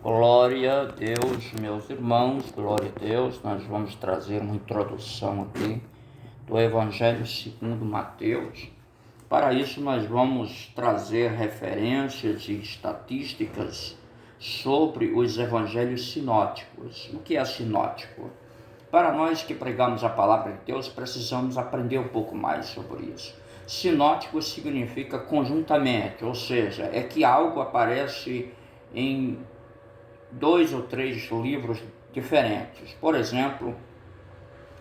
Glória a Deus, meus irmãos, glória a Deus. Nós vamos trazer uma introdução aqui do Evangelho segundo Mateus. Para isso, nós vamos trazer referências e estatísticas sobre os evangelhos sinóticos. O que é sinótico? Para nós que pregamos a palavra de Deus, precisamos aprender um pouco mais sobre isso. Sinótico significa conjuntamente, ou seja, é que algo aparece em 2 ou 3 livros diferentes. Por exemplo,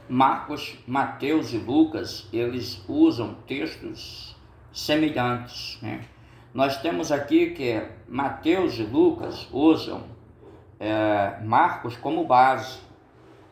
Marcos, Mateus e Lucas, eles usam textos semelhantes, né? Nós temos aqui que Mateus e Lucas usam Marcos como base.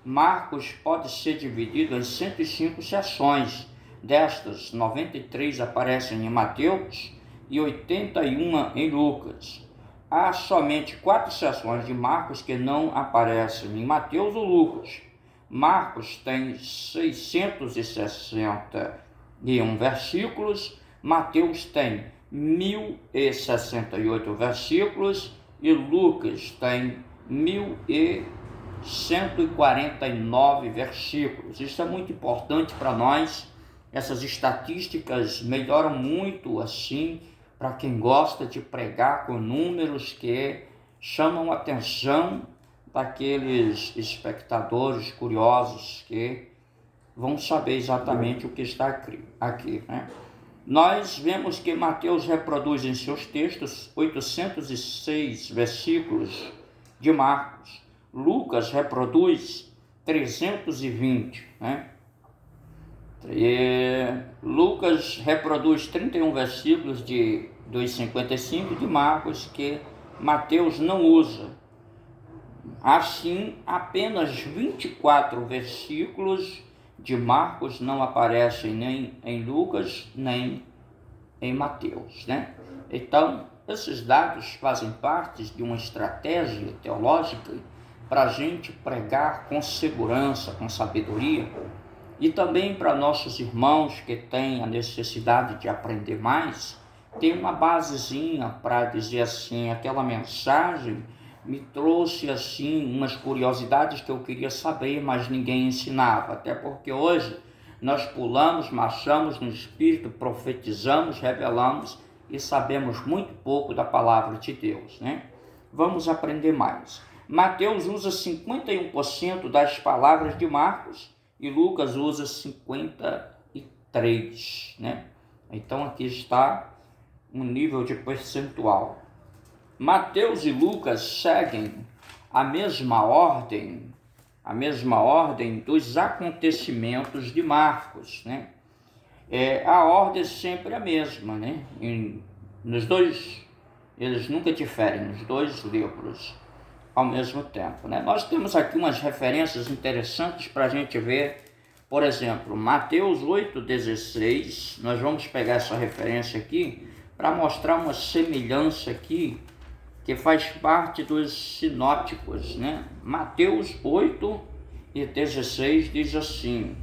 Marcos pode ser dividido em 105 seções. Destas, 93 aparecem em Mateus e 81 em Lucas. Há somente 4 seções de Marcos que não aparecem em Mateus ou Lucas. Marcos tem 661 versículos, Mateus tem 1068 versículos e Lucas tem 1149 versículos. Isso é muito importante para nós. Essas estatísticas melhoram muito assim para quem gosta de pregar com números que chamam a atenção daqueles espectadores curiosos que vão saber exatamente o que está aqui, né? Nós vemos que Mateus reproduz em seus textos 806 versículos de Marcos. Lucas reproduz 320, né? Lucas reproduz 31 versículos dos 55 de Marcos que Mateus não usa. Assim, apenas 24 versículos de Marcos não aparecem nem em Lucas, nem em Mateus, né? Então, esses dados fazem parte de uma estratégia teológica para a gente pregar com segurança, com sabedoria, e também para nossos irmãos que têm a necessidade de aprender mais, tem uma basezinha para dizer assim, aquela mensagem me trouxe assim umas curiosidades que eu queria saber, mas ninguém ensinava. Até porque hoje nós pulamos, marchamos no Espírito, profetizamos, revelamos e sabemos muito pouco da palavra de Deus, né? Vamos aprender mais. Mateus usa 51% das palavras de Marcos e Lucas usa 53%, né? Então aqui está um nível de percentual. Mateus e Lucas seguem a mesma ordem dos acontecimentos de Marcos, né? A ordem é sempre a mesma, né? Nos dois, eles nunca diferem, nos dois livros ao mesmo tempo, né? Nós temos aqui umas referências interessantes para a gente ver. Por exemplo, Mateus 8,16, nós vamos pegar essa referência aqui para mostrar uma semelhança aqui que faz parte dos sinóticos, né? Mateus 8,16 diz assim: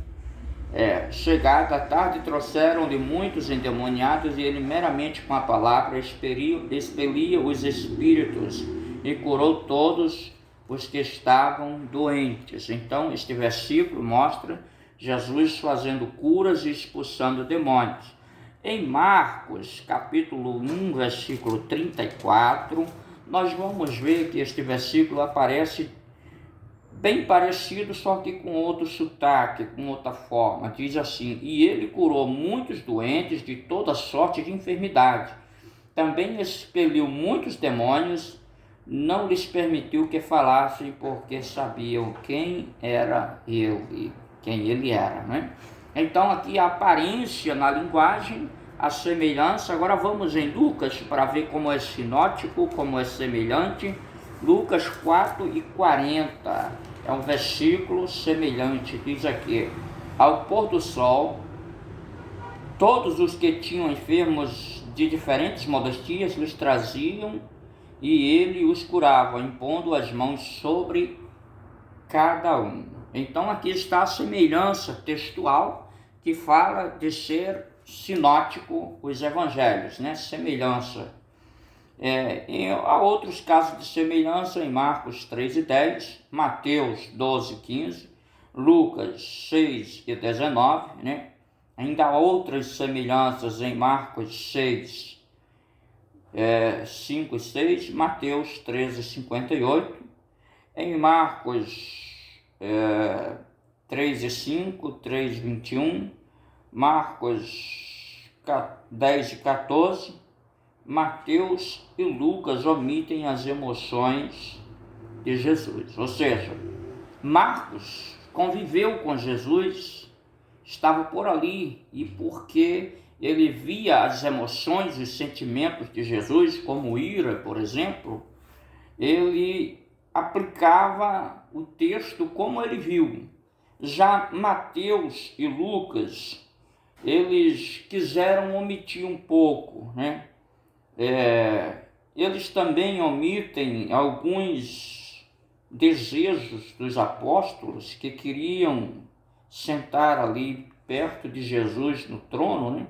chegada a tarde, trouxeram-lhe muitos endemoniados, e ele meramente com a palavra expelia os espíritos e curou todos os que estavam doentes. Então, este versículo mostra Jesus fazendo curas e expulsando demônios. Em Marcos, capítulo 1, versículo 34, nós vamos ver que este versículo aparece bem parecido, só que com outro sotaque, com outra forma. Diz assim: e ele curou muitos doentes de toda sorte de enfermidade. Também expeliu muitos demônios, não lhes permitiu que falassem, porque sabiam quem era ele, quem ele era, né? Então aqui a aparência na linguagem, a semelhança. Agora vamos em Lucas para ver como é sinótico, como é semelhante. Lucas 4,40 é um versículo semelhante. Diz aqui: ao pôr do sol, todos os que tinham enfermos de diferentes modestias lhes traziam, e ele os curava, impondo as mãos sobre cada um. Então aqui está a semelhança textual que fala de ser sinótico os evangelhos, né? Semelhança. E há outros casos de semelhança em Marcos 3:10, Mateus 12:15, Lucas 6:19, né? Ainda há outras semelhanças em Marcos 5 e 6, Mateus 13:58, em Marcos 3:5, 3:21, Marcos 10:14, Mateus e Lucas omitem as emoções de Jesus. Ou seja, Marcos conviveu com Jesus, estava por ali, e porque ele via as emoções e sentimentos de Jesus, como ira, por exemplo, ele aplicava o texto como ele viu. Já Mateus e Lucas, eles quiseram omitir um pouco, né? Eles também omitem alguns desejos dos apóstolos que queriam sentar ali perto de Jesus no trono, né?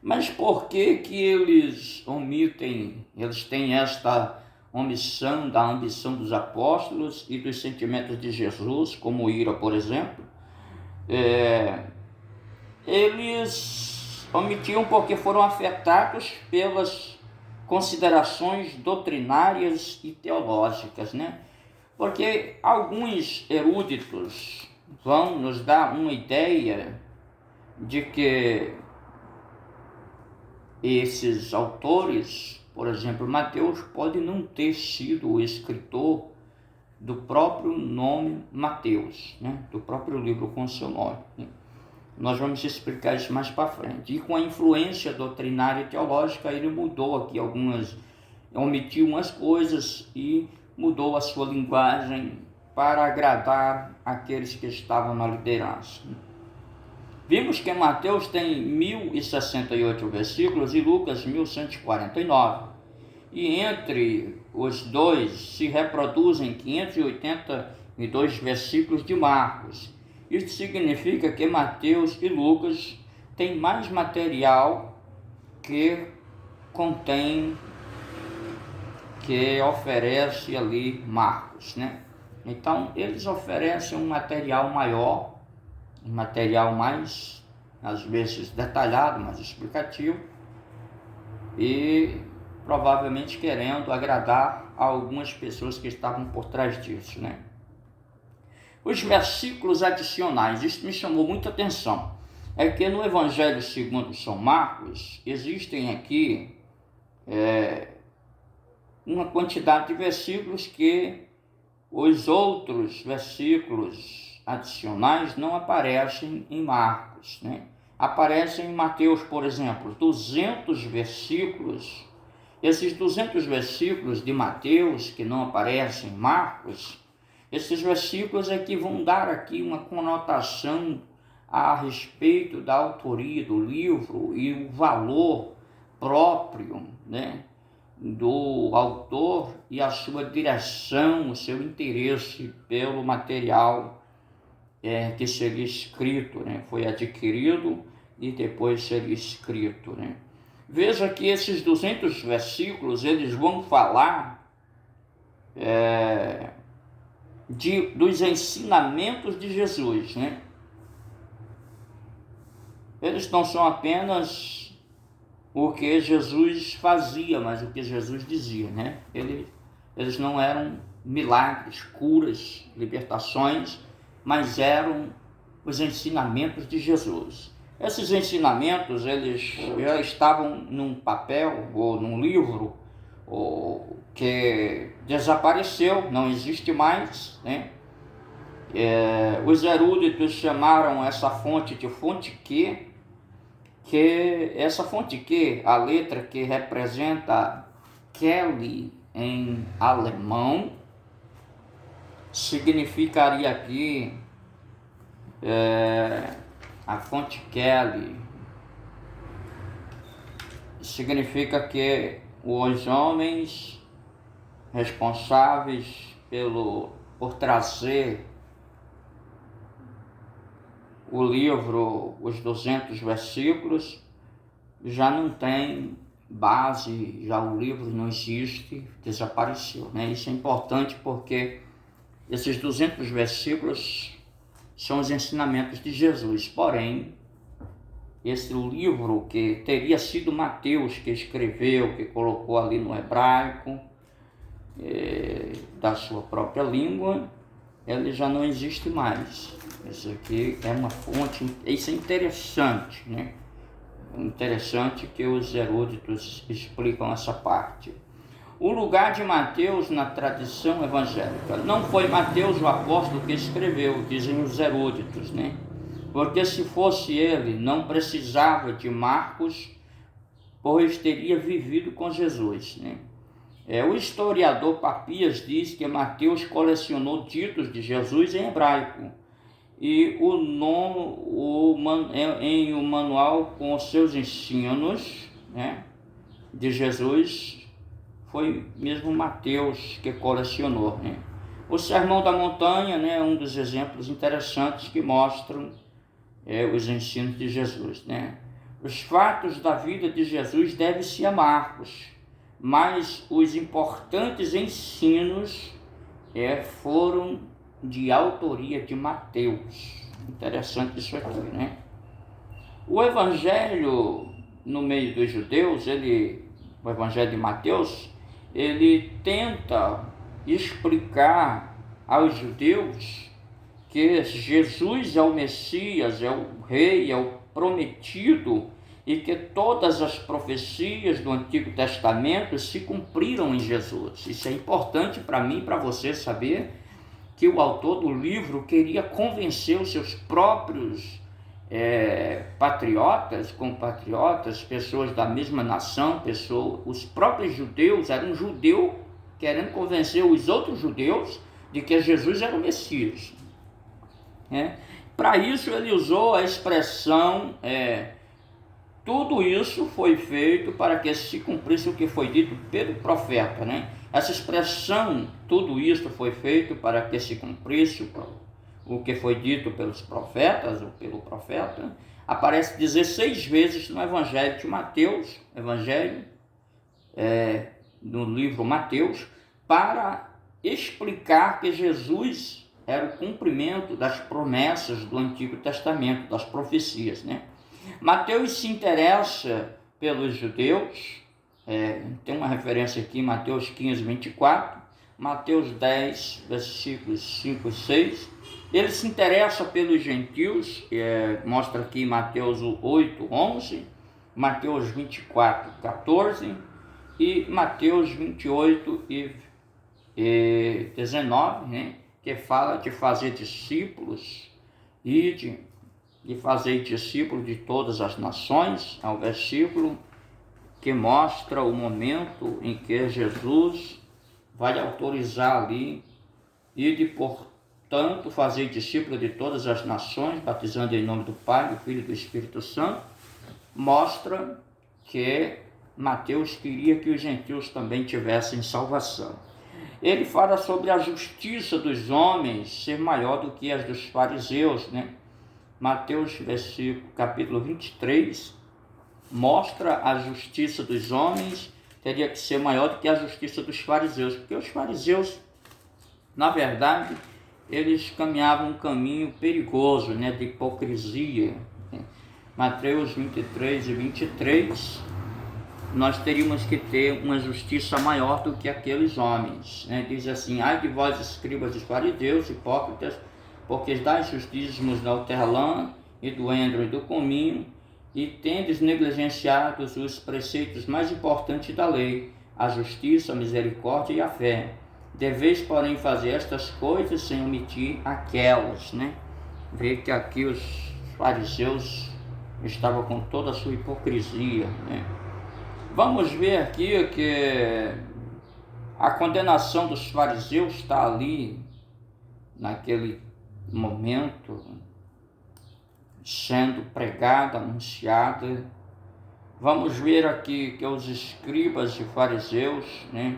Mas por que eles omitem, eles têm esta omissão da ambição dos apóstolos e dos sentimentos de Jesus, como ira, por exemplo? Eles omitiam porque foram afetados pelas considerações doutrinárias e teológicas, né? Porque alguns eruditos vão nos dar uma ideia de que esses autores, por exemplo, Mateus, pode não ter sido o escritor do próprio nome Mateus, né? Do próprio livro com seu nome, né? Nós vamos explicar isso mais para frente. E com a influência doutrinária e teológica, ele mudou aqui omitiu umas coisas e mudou a sua linguagem para agradar aqueles que estavam na liderança. Vimos que Mateus tem 1068 versículos e Lucas 1149. E entre os dois se reproduzem 582 versículos de Marcos. Isso significa que Mateus e Lucas têm mais material que oferece ali Marcos, né? Então, eles oferecem um material maior, um material mais, às vezes, detalhado, mais explicativo, e provavelmente querendo agradar a algumas pessoas que estavam por trás disso, né? Os versículos adicionais, isso me chamou muita atenção, é que no Evangelho segundo São Marcos, existem aqui uma quantidade de versículos que os outros versículos adicionais não aparecem em Marcos, né? Aparecem em Mateus, por exemplo, 200 versículos. Esses 200 versículos de Mateus, que não aparecem em Marcos, esses versículos é que vão dar aqui uma conotação a respeito da autoria do livro e o valor próprio, né, do autor e a sua direção, o seu interesse pelo material que seria escrito, né, foi adquirido e depois seria escrito, né. Veja que esses 200 versículos, eles vão falar dos ensinamentos de Jesus, né? Eles não são apenas o que Jesus fazia, mas o que Jesus dizia, né? Eles não eram milagres, curas, libertações, mas eram os ensinamentos de Jesus. Esses ensinamentos, eles já estavam num papel ou num livro que desapareceu, não existe mais, né? Os eruditos chamaram essa fonte de fonte que essa fonte Q, a letra que representa Kelly em alemão, significaria aqui a fonte Kelly significa que os homens responsáveis por trazer o livro, os 200 versículos, já não tem base, já o livro não existe, desapareceu, né? Isso é importante porque esses 200 versículos são os ensinamentos de Jesus, porém, esse livro que teria sido Mateus que escreveu, que colocou ali no hebraico, da sua própria língua, ele já não existe mais. Isso aqui é uma fonte, isso é interessante, né? Interessante que os eruditos explicam essa parte. O lugar de Mateus na tradição evangélica. Não foi Mateus o apóstolo que escreveu, dizem os eruditos, né? Porque se fosse ele, não precisava de Marcos, pois teria vivido com Jesus, né? O historiador Papias diz que Mateus colecionou ditos de Jesus em hebraico e em um manual com os seus ensinos, né, de Jesus, foi mesmo Mateus que colecionou, né? O Sermão da Montanha, né, é um dos exemplos interessantes que mostram os ensinos de Jesus, né? Os fatos da vida de Jesus devem-se a Marcos, mas os importantes ensinos foram de autoria de Mateus. Interessante isso aqui, né? O Evangelho no meio dos judeus, o Evangelho de Mateus, ele tenta explicar aos judeus que Jesus é o Messias, é o Rei, é o prometido, e que todas as profecias do Antigo Testamento se cumpriram em Jesus. Isso é importante para mim e para você saber que o autor do livro queria convencer os seus próprios compatriotas, pessoas da mesma nação, os próprios judeus, era um judeu querendo convencer os outros judeus de que Jesus era o Messias. Para isso ele usou a expressão tudo isso foi feito para que se cumprisse o que foi dito pelo profeta, né? Essa expressão, tudo isso foi feito para que se cumprisse o que foi dito pelos profetas, ou pelo profeta, aparece 16 vezes no Evangelho de Mateus, no livro Mateus, para explicar que Jesus era o cumprimento das promessas do Antigo Testamento, das profecias, né? Mateus se interessa pelos judeus, tem uma referência aqui, Mateus 15, 24, Mateus 10, versículos 5 e 6. Ele se interessa pelos gentios, mostra aqui Mateus 8, 11, Mateus 24, 14 e Mateus 28 e 19, né, que fala de fazer discípulos e de fazer discípulos de todas as nações. É um versículo que mostra o momento em que Jesus vai autorizar ali e de, portanto, fazer discípulos de todas as nações, batizando em nome do Pai, do Filho e do Espírito Santo. Mostra que Mateus queria que os gentios também tivessem salvação. Ele fala sobre a justiça dos homens ser maior do que as dos fariseus, né? Mateus, capítulo 23, mostra a justiça dos homens teria que ser maior do que a justiça dos fariseus, porque os fariseus, na verdade, eles caminhavam um caminho perigoso, né, de hipocrisia. Mateus 23 e 23, nós teríamos que ter uma justiça maior do que aqueles homens, né? Diz assim: ai de vós, escribas e fariseus, hipócritas, porque dais os dízimos da hortelã e do endro e do cominho, e tendes negligenciados os preceitos mais importantes da lei, a justiça, a misericórdia e a fé. Deveis, porém, fazer estas coisas sem omitir aquelas, né? Vê que aqui os fariseus estavam com toda a sua hipocrisia, né? Vamos ver aqui que a condenação dos fariseus está ali, naquele momento, sendo pregada, anunciada. Vamos ver aqui que os escribas e fariseus, né,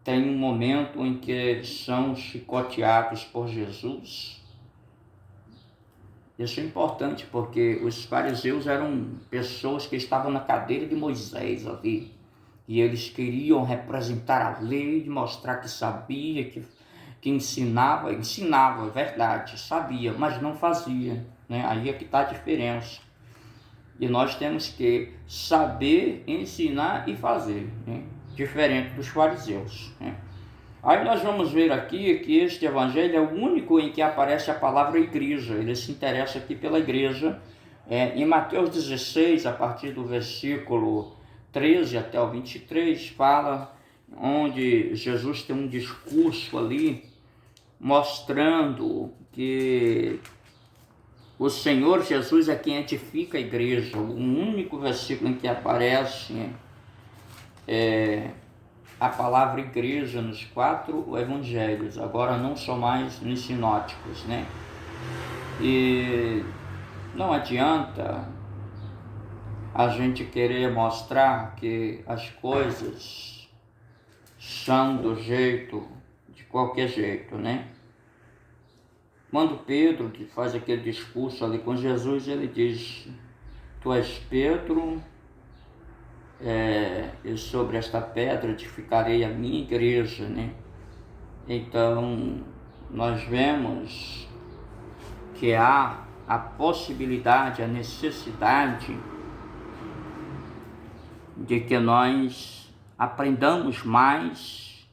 tem um momento em que eles são chicoteados por Jesus. Isso é importante, porque os fariseus eram pessoas que estavam na cadeira de Moisés ali. E eles queriam representar a lei, mostrar que sabia, que ensinava, é verdade, sabia, mas não fazia, né? Aí é que está a diferença. E nós temos que saber, ensinar e fazer, né? Diferente dos fariseus, né? Aí nós vamos ver aqui que este evangelho é o único em que aparece a palavra igreja. Ele se interessa aqui pela igreja. Em Mateus 16, a partir do versículo 13 até o 23, fala onde Jesus tem um discurso ali mostrando que o Senhor Jesus é quem edifica a igreja. O único versículo em que aparece a palavra igreja nos 4 evangelhos, agora não são mais nos sinóticos, né? E não adianta a gente querer mostrar que as coisas são de qualquer jeito, né? Quando Pedro faz aquele discurso ali com Jesus, ele diz: tu és Pedro, e sobre esta pedra edificarei a minha igreja, né? Então, nós vemos que há a possibilidade, a necessidade de que nós aprendamos mais.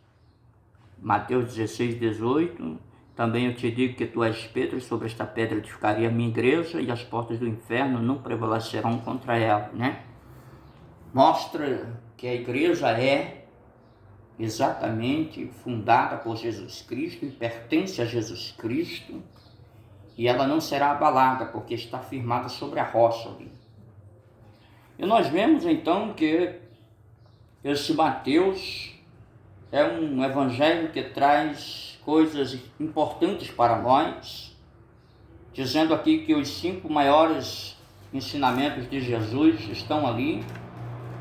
Mateus 16, 18, também eu te digo que tu és Pedro, e sobre esta pedra edificarei a minha igreja, e as portas do inferno não prevalecerão contra ela, né? Mostra que a igreja é exatamente fundada por Jesus Cristo e pertence a Jesus Cristo, e ela não será abalada, porque está firmada sobre a rocha ali. E nós vemos então que esse Mateus é um evangelho que traz coisas importantes para nós, dizendo aqui que os 5 maiores ensinamentos de Jesus estão ali,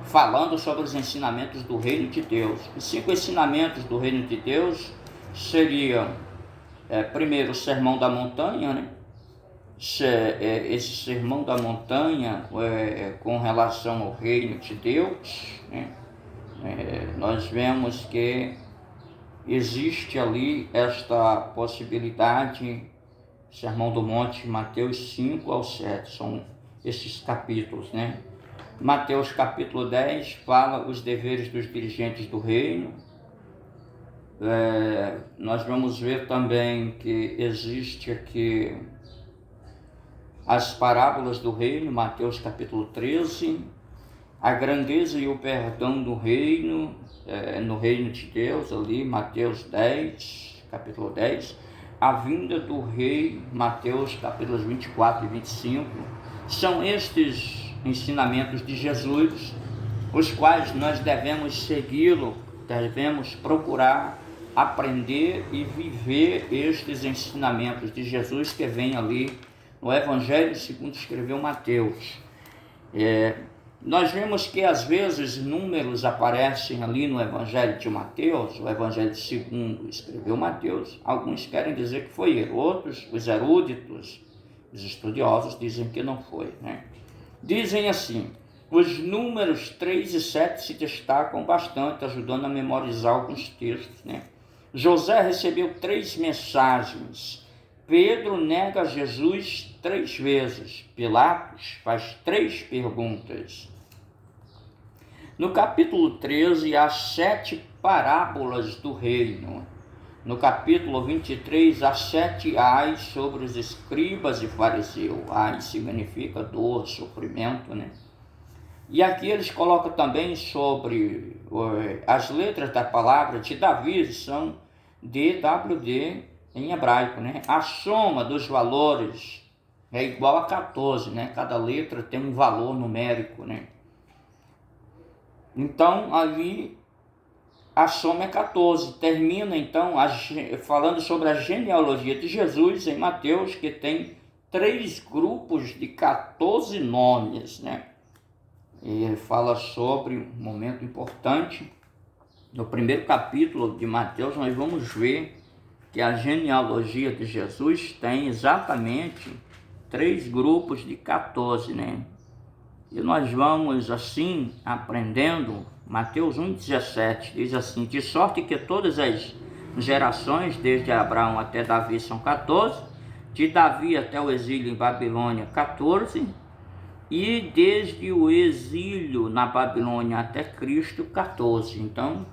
falando sobre os ensinamentos do reino de Deus. Os 5 ensinamentos do reino de Deus seriam, primeiro, o sermão da montanha, né? Esse sermão da montanha com relação ao reino de Deus, né? Nós vemos que existe ali esta possibilidade. Sermão do Monte, Mateus 5 ao 7, são esses capítulos, né? Mateus capítulo 10 fala os deveres dos dirigentes do reino. Nós vamos ver também que existe aqui as parábolas do reino, Mateus capítulo 13, a grandeza e o perdão do reino, no reino de Deus, ali, Mateus 10, capítulo 10, a vinda do rei, Mateus capítulos 24 e 25, são estes ensinamentos de Jesus, os quais nós devemos segui-lo, devemos procurar aprender e viver estes ensinamentos de Jesus que vem ali no Evangelho segundo escreveu Mateus. Nós vemos que às vezes números aparecem ali no Evangelho de Mateus, o Evangelho segundo escreveu Mateus. Alguns querem dizer que foi ele, outros, os eruditos, os estudiosos, dizem que não foi, né? Dizem assim: os números 3 e 7 se destacam bastante, ajudando a memorizar alguns textos, né? José recebeu 3 mensagens. Pedro nega Jesus 3 vezes. Pilatos faz 3 perguntas. No capítulo 13, há 7 parábolas do reino. No capítulo 23, há 7 ais sobre os escribas e fariseus. Ai significa dor, sofrimento, né? E aqui eles colocam também sobre as letras da palavra de Davi, são DWD em hebraico, né? A soma dos valores é igual a 14, né? Cada letra tem um valor numérico, né? Então, ali a soma é 14. Termina, então, falando sobre a genealogia de Jesus em Mateus, que tem 3 grupos de 14 nomes, né? E ele fala sobre um momento importante. No primeiro capítulo de Mateus, nós vamos ver que a genealogia de Jesus tem exatamente 3 grupos de 14, né? E nós vamos assim aprendendo. Mateus 1,17 diz assim: de sorte que todas as gerações, desde Abraão até Davi, são 14, de Davi até o exílio em Babilônia, 14, e desde o exílio na Babilônia até Cristo, 14. Então,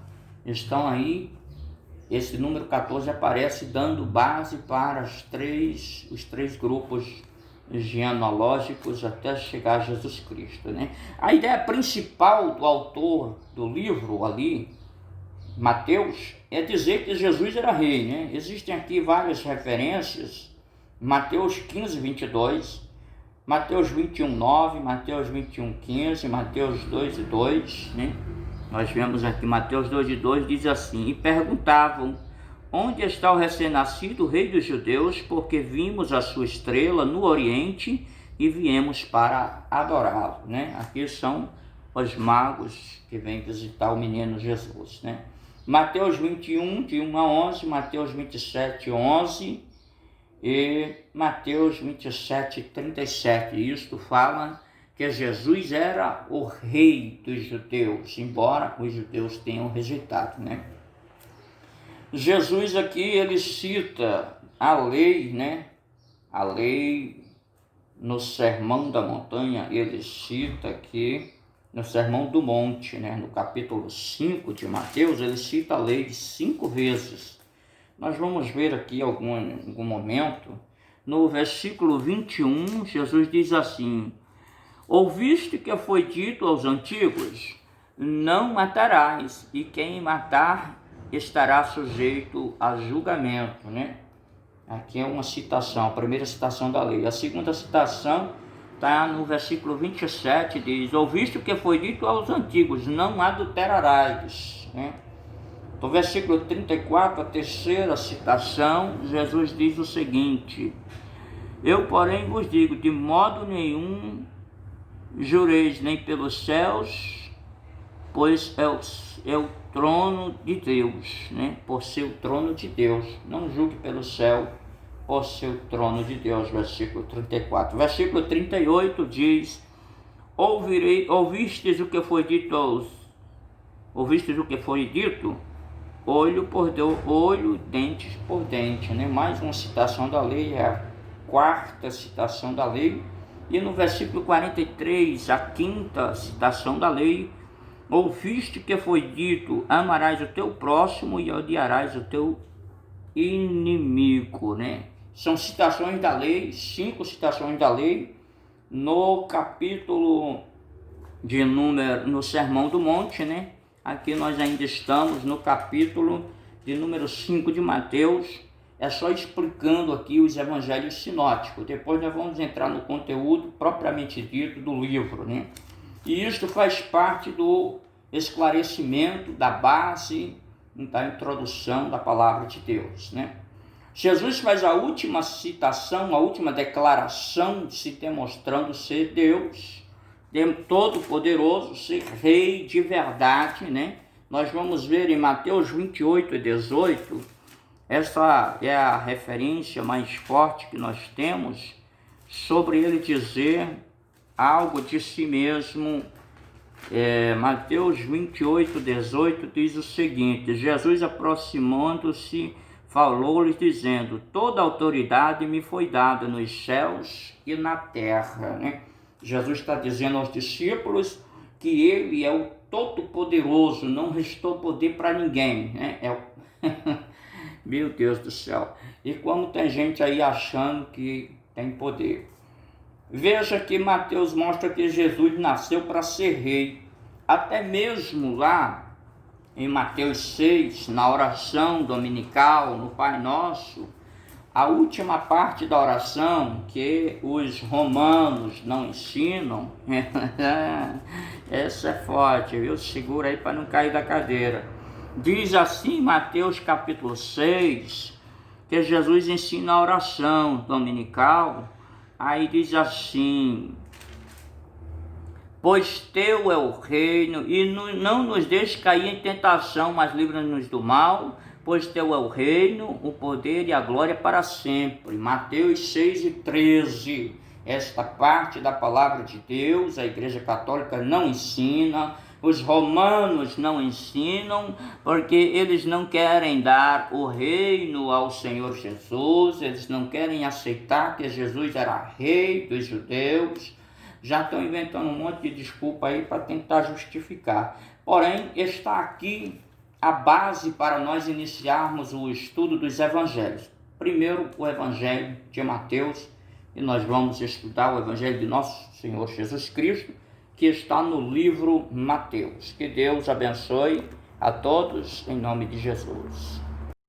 estão aí, esse número 14 aparece dando base para os três grupos genealógicos até chegar a Jesus Cristo, né? A ideia principal do autor do livro ali, Mateus, é dizer que Jesus era rei, né? Existem aqui várias referências: Mateus 15, 22, Mateus 21, 9, Mateus 21, 15, Mateus 2 e 2, né? Nós vemos aqui Mateus 2 e 2, diz assim: e perguntavam: onde está o recém-nascido rei dos judeus? Porque vimos a sua estrela no oriente e viemos para adorá-lo, né? Aqui são os magos que vêm visitar o menino Jesus, né? Mateus 21, de 1 a 11, Mateus 27, 11 e Mateus 27, 37. Isto fala que Jesus era o rei dos judeus, embora os judeus tenham rejeitado, né? Jesus aqui, ele cita a lei, né? A lei no Sermão da Montanha, ele cita aqui no Sermão do Monte, né? No capítulo 5 de Mateus, ele cita a lei de 5 vezes. Nós vamos ver aqui algum momento, no versículo 21, Jesus diz assim: ouviste que foi dito aos antigos, não matarás, e quem matar estará sujeito a julgamento, né? Aqui é uma citação, a primeira citação da lei. A segunda citação está no versículo 27, diz: ouviste o que foi dito aos antigos, não adulterarás, né? No versículo 34, a terceira citação, Jesus diz o seguinte: eu, porém, vos digo, de modo nenhum jureis nem pelos céus, pois é o trono de Deus, né? Por ser o trono de Deus. Não julgue pelo céu, por ser o trono de Deus. Versículo 34. Versículo 38 diz: ouvistes o que foi dito olho por olho, dentes por dente, né? Mais uma citação da lei, é a quarta citação da lei. E no versículo 43, a quinta citação da lei: ouviste que foi dito, amarás o teu próximo e odiarás o teu inimigo, né? São citações da lei, 5 citações da lei, no capítulo de no Sermão do Monte, né? Aqui nós ainda estamos no capítulo de número 5 de Mateus. É só explicando aqui os evangelhos sinóticos. Depois nós vamos entrar no conteúdo propriamente dito do livro, né? E isto faz parte do esclarecimento da base da introdução da palavra de Deus, né? Jesus faz a última citação, a última declaração, se demonstrando ser Deus, todo-poderoso, ser rei de verdade, né? Nós vamos ver em Mateus 28 e 18, essa é a referência mais forte que nós temos sobre ele dizer algo de si mesmo. Mateus 28, 18 diz o seguinte: Jesus, aproximando-se, falou-lhes dizendo: toda autoridade me foi dada nos céus e na terra, né? Jesus está dizendo aos discípulos que ele é o Todo-Poderoso, não restou poder para ninguém, né? Meu Deus do céu! E como tem gente aí achando que tem poder. Veja que Mateus mostra que Jesus nasceu para ser rei. Até mesmo lá em Mateus 6, na oração dominical, no Pai Nosso, a última parte da oração que os romanos não ensinam, essa é forte, viu? Segura aí para não cair da cadeira. Diz assim Mateus capítulo 6, que Jesus ensina a oração dominical. Aí diz assim: pois teu é o reino, e não nos deixes cair em tentação, mas livra-nos do mal, pois teu é o reino, o poder e a glória para sempre. Mateus 6 e 13. esta parte da palavra de Deus. A Igreja Católica não ensina, os romanos não ensinam, porque eles não querem dar o reino ao Senhor Jesus, eles não querem aceitar que Jesus era rei dos judeus. Já estão inventando um monte de desculpa aí para tentar justificar. Porém, está aqui a base para nós iniciarmos o estudo dos evangelhos. Primeiro, o evangelho de Mateus, e nós vamos estudar o evangelho de nosso Senhor Jesus Cristo, que está no livro Mateus. Que Deus abençoe a todos, em nome de Jesus.